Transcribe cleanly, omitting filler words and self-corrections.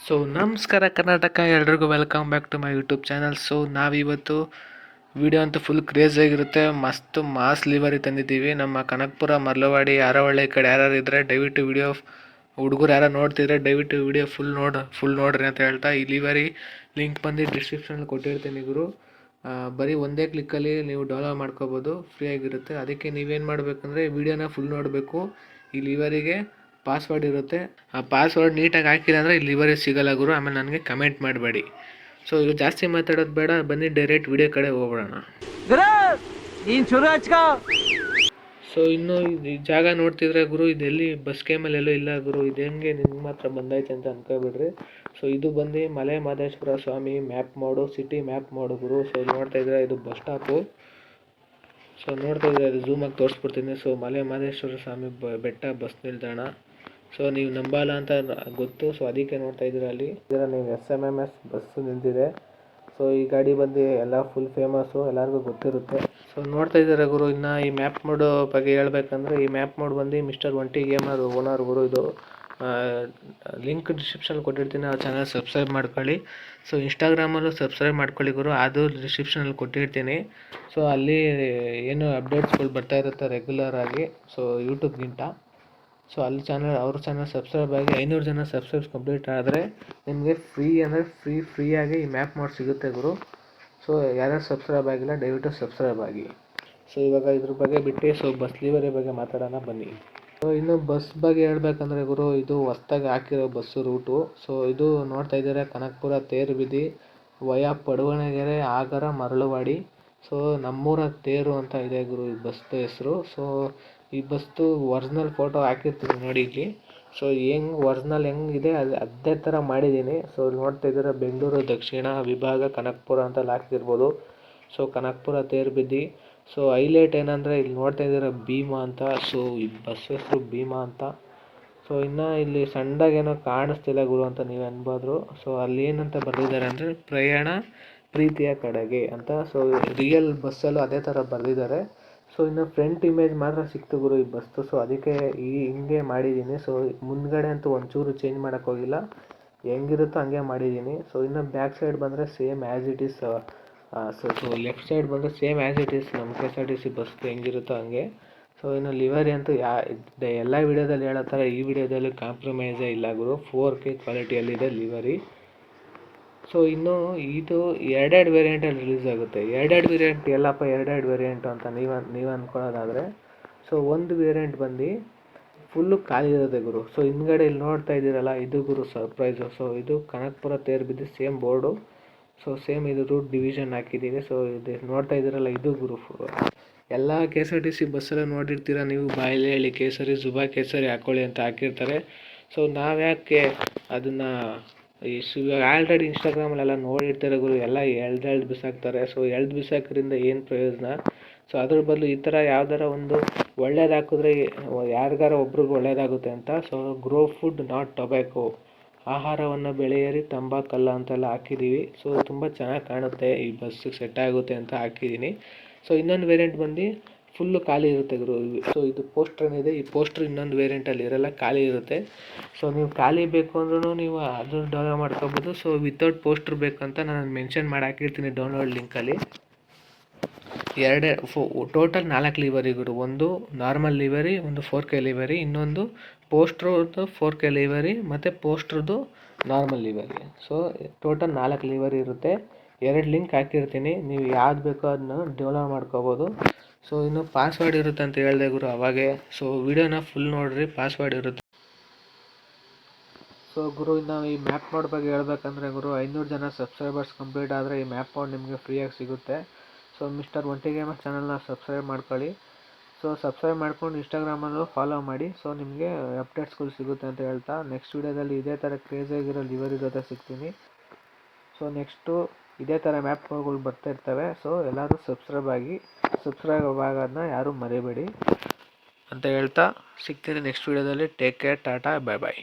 So ನಮಸ್ಕಾರ ಕರ್ನಾಟಕ, ಎಲ್ರಿಗೂ welcome back to my YouTube channel. So ನಾವಿವತ್ತು ವಿಡಿಯೋ ಅಂತೂ ಫುಲ್ ಕ್ರೇಜಿಯಾಗಿರುತ್ತೆ. ಮಸ್ತ್ ಮಾಸ್ ಲಿವರಿ ತಂದಿದ್ದೀವಿ. ನಮ್ಮ ಕನಕಪುರ, ಮರ್ಲವಾಡಿ, ಯಾರವಳ್ಳಿ ಈ ಕಡೆ ಯಾರು ಇದ್ದರೆ ದಯವಿಟ್ಟು ವಿಡಿಯೋ, ಹುಡುಗರು ಯಾರು ನೋಡ್ತಿದ್ರೆ ದಯವಿಟ್ಟು ವಿಡಿಯೋ ಫುಲ್ ನೋಡ್ರಿ ಅಂತ ಹೇಳ್ತಾ, ಈ ಲಿವರಿ ಲಿಂಕ್ ಬಂದು ಡಿಸ್ಕ್ರಿಪ್ಷನಲ್ಲಿ ಕೊಟ್ಟಿರ್ತೀನಿ ಗುರು. ಬರೀ ಒಂದೇ ಕ್ಲಿಕ್ಕಲ್ಲಿ ನೀವು ಡೌನ್ಲೋಡ್ ಮಾಡ್ಕೋಬೋದು, ಫ್ರೀಯಾಗಿರುತ್ತೆ. ಅದಕ್ಕೆ ನೀವೇನು ಮಾಡಬೇಕಂದ್ರೆ ವಿಡಿಯೋನ ಫುಲ್ ನೋಡಬೇಕು. ಈ ಲಿವರಿಗೆ ಪಾಸ್ವರ್ಡ್ ಇರುತ್ತೆ, ಆ ಪಾಸ್ವರ್ಡ್ ನೀಟಾಗಿ ಹಾಕಿಲ್ಲ ಅಂದರೆ ಈ ಲಿವರಿ ಸಿಗಲ್ಲ ಗುರು. ಆಮೇಲೆ ನನಗೆ ಕಮೆಂಟ್ ಮಾಡಬೇಡಿ. ಸೊ ಇದು ಜಾಸ್ತಿ ಮಾತಾಡೋದು ಬೇಡ, ಬನ್ನಿ ಡೈರೆಕ್ಟ್ ವಿಡಿಯೋ ಕಡೆ ಹೋಗೋಣ. ಸೊ ಇನ್ನು ಈ ಜಾಗ ನೋಡ್ತಿದ್ರೆ ಗುರು, ಇದೆಲ್ಲಿ ಬಸ್ ಕೇಮಲ್ಲಿ ಎಲ್ಲೂ ಇಲ್ಲ ಗುರು. ಇದು ಹೆಂಗೆ ನಿಮ್ಗೆ ಮಾತ್ರ ಬಂದೈತೆ ಅಂತ ಅನ್ಕೋಬಿಡ್ರಿ. ಸೊ ಇದು ಬಂದು ಮಲೆ ಮಹದೇಶ್ವರ ಸ್ವಾಮಿ ಮ್ಯಾಪ್ ಮಾಡು, ಸಿಟಿ ಮ್ಯಾಪ್ ಮಾಡು ಗುರು. ಸೊ ನೋಡ್ತಾ ಇದ್ರೆ ಇದು ಬಸ್ ಸ್ಟಾಪು. ಸೊ ನೋಡ್ತಾ ಇದ್ರೆ ಅದು ಝೂಮಾಗಿ ತೋರಿಸ್ಬಿಡ್ತೀನಿ. ಸೊ ಮಲೆ ಮಹದೇಶ್ವರ ಸ್ವಾಮಿ ಬೆಟ್ಟ ಬಸ್ ನಿಲ್ದಾಣ. ಸೊ ನೀವು ನಂಬಲ್ಲ ಅಂತ ಗೊತ್ತು, ಸೊ ಅದಕ್ಕೆ ನೋಡ್ತಾ ಇದ್ದೀರ. ಅಲ್ಲಿ ಇದರ ನೀವು SMMS ಬಸ್ಸು ನಿಂತಿದೆ. ಸೊ ಈ ಗಾಡಿ ಬಂದು ಎಲ್ಲ ಫುಲ್ ಫೇಮಸ್ಸು, ಎಲ್ಲರಿಗೂ ಗೊತ್ತಿರುತ್ತೆ. ಸೊ ನೋಡ್ತಾ ಇದ್ದಾರೆ ಗುರು. ಇನ್ನು ಈ ಮ್ಯಾಪ್ ಮೋಡ್ ಬಗ್ಗೆ ಹೇಳ್ಬೇಕಂದ್ರೆ, ಈ ಮ್ಯಾಪ್ ಮೋಡ್ ಬಂದು ಮಿಸ್ಟರ್ ಒಂಟಿ ಗೇಮರ್ ಓನರ್ ಗುರು. ಇದು ಲಿಂಕ್ ಡಿಸ್ಕ್ರಿಪ್ಷನ್ ಕೊಟ್ಟಿರ್ತೀನಿ, ಆ ಚಾನಲ್ ಸಬ್ಸ್ಕ್ರೈಬ್ ಮಾಡ್ಕೊಳ್ಳಿ. ಸೊ ಇನ್ಸ್ಟಾಗ್ರಾಮಲ್ಲೂ ಸಬ್ಸ್ಕ್ರೈಬ್ ಮಾಡ್ಕೊಳ್ಳಿ ಗುರು, ಅದು ಡಿಸ್ಕ್ರಿಪ್ಷನಲ್ಲಿ ಕೊಟ್ಟಿರ್ತೀನಿ. ಸೊ ಅಲ್ಲಿ ಏನು ಅಪ್ಡೇಟ್ಸ್ಗಳು ಬರ್ತಾ ಇರುತ್ತೆ ರೆಗ್ಯುಲರ್ ಆಗಿ, ಸೊ ಯೂಟ್ಯೂಬ್ಗಿಂತ. ಸೊ ಅಲ್ಲಿ ಅವ್ರ ಚಾನಲ್ ಸಬ್ಸ್ಕ್ರೈಬ್ ಆಗಿ 500 ಜನ ಸಬ್ಸ್ಕ್ರೈಬ್ಸ್ ಕಂಪ್ಲೀಟ್ ಆದರೆ ನಿಮಗೆ ಫ್ರೀಯಾಗಿ ಈ ಮ್ಯಾಪ್ ಮೋಡ್ ಸಿಗುತ್ತೆ ಗುರು. ಸೊ ಯಾರ್ಯಾರು ಸಬ್ಸ್ಕ್ರೈಬ್ ಆಗಿಲ್ಲ ದಯವಿಟ್ಟು ಸಬ್ಸ್ಕ್ರೈಬ್ ಆಗಿ. ಸೊ ಇವಾಗ ಇದ್ರ ಬಗ್ಗೆ ಬಿಟ್ಟು ಸೊ ಬಸ್ ಲಿವರಿ ಬಗ್ಗೆ ಮಾತಾಡೋಣ ಬನ್ನಿ. ಸೊ ಇನ್ನು ಬಸ್ ಬಗ್ಗೆ ಹೇಳ್ಬೇಕಂದ್ರೆ ಗುರು, ಇದು ಹೊಸ್ದಾಗಿ ಹಾಕಿರೋ ಬಸ್ಸು ರೂಟು. ಸೊ ಇದು ನೋಡ್ತಾ ಇದ್ದಾರೆ ಕನಕಪುರ ತೇರು ಬೀದಿ ವಯಾ ಪಡುವಣಗೆರೆ, ಆಗರ, ಮರಳುವಾಡಿ. ಸೊ ನಮ್ಮೂರ ತೇರು ಅಂತ ಇದೆ ಗುರು ಈ ಬಸ್ದು ಹೆಸರು. ಸೊ ಈ ಬಸ್ದು ಒರಿಜಿನಲ್ ಫೋಟೋ ಹಾಕಿರ್ತೀನಿ ನೋಡಿ ಇಲ್ಲಿ. ಸೊ ಒರಿಜಿನಲ್ ಹೆಂಗಿದೆ ಅದೇ ಥರ ಮಾಡಿದ್ದೀನಿ. ಸೊ ನೋಡ್ತಾ ಇದ್ದೀರ ಬೆಂಗಳೂರು ದಕ್ಷಿಣ ವಿಭಾಗ ಕನಕಪುರ ಅಂತ ಹಾಕಿರ್ಬೋದು. ಸೊ ಕನಕಪುರ ತೇರು ಬೀದಿ. ಸೊ ಹೈಲೈಟ್ ಏನಂದರೆ ಇಲ್ಲಿ ನೋಡ್ತಾ ಇದ್ದೀರ ಭೀಮಾ ಅಂತ. ಸೊ ಈ ಬಸ್ ಹೆಸರು ಭೀಮಾ ಅಂತ. ಸೊ ಇನ್ನು ಇಲ್ಲಿ ಸಣ್ಣದಾಗೇನೋ ಕಾಣಿಸ್ತಿಲ್ಲ ಗುರು ಅಂತ ನೀವು ಅನ್ಬೋದು. ಸೊ ಅಲ್ಲಿ ಏನಂತ ಬರೆದಿದ್ದಾರೆ ಅಂದರೆ ಪ್ರಯಾಣ ಪ್ರೀತಿಯ ಕಡೆಗೆ ಅಂತ. ಸೊ ರಿಯಲ್ ಬಸ್ಸಲ್ಲೂ ಅದೇ ಥರ ಬರೆದಿದ್ದಾರೆ. ಸೊ ಇನ್ನು ಫ್ರಂಟ್ ಇಮೇಜ್ ಮಾತ್ರ ಸಿಕ್ತು ಗುರು ಈ ಬಸ್ತು. ಸೊ ಅದಕ್ಕೆ ಹಿಂಗೆ ಮಾಡಿದ್ದೀನಿ. ಸೊ ಮುಂದ್ಗಡೆ ಅಂತೂ ಒಂಚೂರು ಚೇಂಜ್ ಮಾಡೋಕ್ಕೆ ಹೋಗಿಲ್ಲ, ಹೆಂಗಿರುತ್ತೋ ಹಂಗೆ ಮಾಡಿದ್ದೀನಿ. ಸೊ ಇನ್ನು ಬ್ಯಾಕ್ ಸೈಡ್ ಬಂದರೆ same as it is. So left side ಬಂದರೆ ಸೇಮ್ ಆ್ಯಸ್ ಇಟ್ ಈಸ್ ನಮ್ಮ KSRTC ಬಸ್ದು ಹೆಂಗಿರುತ್ತೋ ಹಂಗೆ. ಸೊ ಇನ್ನು ಲಿವರಿ ಅಂತೂ ಎಲ್ಲ ವೀಡಿಯೋದಲ್ಲಿ ಹೇಳೋ ಥರ ಈ ವಿಡಿಯೋದಲ್ಲಿ ಕಾಂಪ್ರಮೈಸೇ ಇಲ್ಲ ಗುರು. 4K ಕ್ವಾಲಿಟಿಯಲ್ಲಿದೆ livery. ಸೊ ಇನ್ನು ಇದು ಎರಡೆರಡು ವೇರಿಯಂಟಲ್ಲಿ ರಿಲೀಸ್ ಆಗುತ್ತೆ. ಎರಡೆರಡು ವೇರಿಯಂಟ್ ಎಲ್ಲಪ್ಪ ಎರಡೆರಡು ವೇರಿಯಂಟು ಅಂತ ನೀವು ಅಂದ್ಕೊಳ್ಳೋದಾದರೆ, ಸೊ ಒಂದು ವೇರಿಯಂಟ್ ಬಂದು ಫುಲ್ಲು ಖಾಲಿ ಇರುತ್ತೆ ಗುರು. ಸೊ ಹಿಂದ್ಗಡೆ ಇಲ್ಲಿ ನೋಡ್ತಾ ಇದ್ದೀರಲ್ಲ, ಇದು ಗುರು ಸರ್ಪ್ರೈಸು. ಸೊ ಇದು ಕನಕಪುರ ತೇರು ಬಿದ್ದು ಸೇಮ್ ಬೋರ್ಡು. ಸೊ ಸೇಮ್ ಇದು ರೂಟ್ ಡಿವಿಷನ್ ಹಾಕಿದ್ದೀವಿ. ಸೊ ಇದು ನೋಡ್ತಾ ಇದ್ದೀರಲ್ಲ, ಇದು ಗುರು ಎಲ್ಲ KSRTC ಬಸ್ಸಲ್ಲೂ ನೋಡಿರ್ತೀರ ನೀವು, ಬಾಯಲ್ಲಿ ಹೇಳಿ ಕೇಸರಿ ಜುಬಾ ಕೇಸರಿ ಹಾಕ್ಕೊಳ್ಳಿ ಅಂತ ಹಾಕಿರ್ತಾರೆ. ಸೊ ನಾವ್ಯಾಕೆ ಅದನ್ನು ಇವಾಗ ಆಲ್ರೆಡಿ ಇನ್ಸ್ಟಾಗ್ರಾಮಲ್ಲೆಲ್ಲ ನೋಡಿರ್ತಾರೆ ಗುರು, ಎಲ್ಲ ಎಳ್ದು ಬಿಸಾಕ್ತಾರೆ. ಸೊ ಎಳ್ದು ಬಿಸಾಕೋದ್ರಿಂದ ಏನು ಪ್ರಯೋಜನ? ಸೊ ಅದ್ರ ಬದಲು ಈ ಥರ ಯಾವ್ದಾರ ಒಂದು ಒಳ್ಳೇದು ಹಾಕಿದ್ರೆ ಯಾರಿಗಾರ ಒಬ್ರಿಗೆ ಒಳ್ಳೇದಾಗುತ್ತೆ ಅಂತ. So grow food not tobacco, ಆಹಾರವನ್ನು ಬೆಳೆಯಿರಿ ತಂಬಾಕಲ್ಲ ಅಂತೆಲ್ಲ ಹಾಕಿದ್ದೀವಿ. ಸೊ ತುಂಬ ಚೆನ್ನಾಗಿ ಕಾಣುತ್ತೆ, ಈ ಬಸ್ಸಿಗೆ ಸೆಟ್ ಆಗುತ್ತೆ ಅಂತ ಹಾಕಿದ್ದೀನಿ. ಸೊ ಇನ್ನೊಂದು ವೇರಿಯಂಟ್ ಬಂದು ಫುಲ್ಲು ಖಾಲಿ ಇರುತ್ತೆ ಗುರು. ಸೊ ಇದು ಪೋಸ್ಟರ್ ಏನಿದೆ, ಈ ಪೋಸ್ಟ್ರ್ ಇನ್ನೊಂದು ವೇರಿಯಂಟಲ್ಲಿ ಇರಲ್ಲ, ಖಾಲಿ ಇರುತ್ತೆ. ಸೊ ನೀವು ಖಾಲಿ ಬೇಕು ಅಂದ್ರೂ ನೀವು ಅದನ್ನು ಡೌನ್ಲೋಡ್ ಮಾಡ್ಕೋಬೋದು. ಸೊ ವಿತೌಟ್ ಪೋಸ್ಟ್ರ್ ಬೇಕಂತ ನಾನು ಮೆನ್ಷನ್ ಮಾಡಿ ಹಾಕಿರ್ತೀನಿ ಡೌನ್ಲೋಡ್ ಲಿಂಕಲ್ಲಿ. ಟೋಟಲ್ 4 ಲಿವರಿ ಗುರು. ಒಂದು ನಾರ್ಮಲ್ ಲಿವರಿ, ಒಂದು 4K ಲಿವರಿ, ಇನ್ನೊಂದು ಪೋಸ್ಟ್ರದ್ದು 4K ಲಿವರಿ ಮತ್ತು ಪೋಸ್ಟ್ರದ್ದು normal livery. So total 4 livery ಇರುತ್ತೆ. 2 ಲಿಂಕ್ ಹಾಕಿರ್ತೀನಿ, ನೀವು ಯಾವ್ದು ಬೇಕೋ ಅದನ್ನ ಡೌನ್ಲೋಡ್ ಮಾಡ್ಕೋಬೋದು. ಸೊ ಇನ್ನು ಪಾಸ್ವರ್ಡ್ ಇರುತ್ತೆ ಅಂತ ಹೇಳಿದೆ ಗುರು ಅವಾಗೆ. ಸೊ ವಿಡಿಯೋನ ಫುಲ್ ನೋಡಿರಿ, ಪಾಸ್ವರ್ಡ್ ಇರುತ್ತೆ. ಸೊ ಗುರು ಇನ್ನು ಈ ಮ್ಯಾಪ್ ಮೋಡ್ ಬಗ್ಗೆ ಹೇಳ್ಬೇಕಂದ್ರೆ ಗುರು, 500 ಜನ ಸಬ್ಸ್ಕ್ರೈಬರ್ಸ್ ಕಂಪ್ಲೀಟ್ ಆದರೆ ಈ ಮ್ಯಾಪ್ ಮೋಡ್ ನಿಮಗೆ ಫ್ರೀಯಾಗಿ ಸಿಗುತ್ತೆ. ಸೊ ಮಿಸ್ಟರ್ ಒಂಟಿ ಗೇಮರ್ ಚಾನಲ್ನ ಸಬ್ಸ್ಕ್ರೈಬ್ ಮಾಡ್ಕೊಳ್ಳಿ. ಸೊ ಸಬ್ಸ್ಕ್ರೈಬ್ ಮಾಡ್ಕೊಂಡು ಇನ್ಸ್ಟಾಗ್ರಾಮಲ್ಲೂ ಫಾಲೋ ಮಾಡಿ. ಸೊ ನಿಮಗೆ ಅಪ್ಡೇಟ್ಸ್ಗಳು ಸಿಗುತ್ತೆ ಅಂತ ಹೇಳ್ತಾ, ನೆಕ್ಸ್ಟ್ ವೀಡಿಯೋದಲ್ಲಿ ಇದೇ ಥರ ಕ್ರೇಜಿಯಾಗಿರೋ ಲಿವರಿ ಜೊತೆ ಸಿಗ್ತೀನಿ. ಸೊ ನೆಕ್ಸ್ಟು ಇದೇ ಥರ ಮ್ಯಾಪ್ ಮೋಡ್ಗಳು ಬರ್ತಾ ಇರ್ತವೆ. ಸೊ ಎಲ್ಲರೂ ಸಬ್ಸ್ಕ್ರೈಬ್ ಆಗೋದನ್ನ ಯಾರೂ ಮರಿಬೇಡಿ ಅಂತ ಹೇಳ್ತಾ ಸಿಗ್ತೀನಿ ನೆಕ್ಸ್ಟ್ ವೀಡಿಯೋದಲ್ಲಿ. ಟೇಕ್ ಕೇರ್, ಟಾಟಾ, ಬೈ ಬಾಯ್.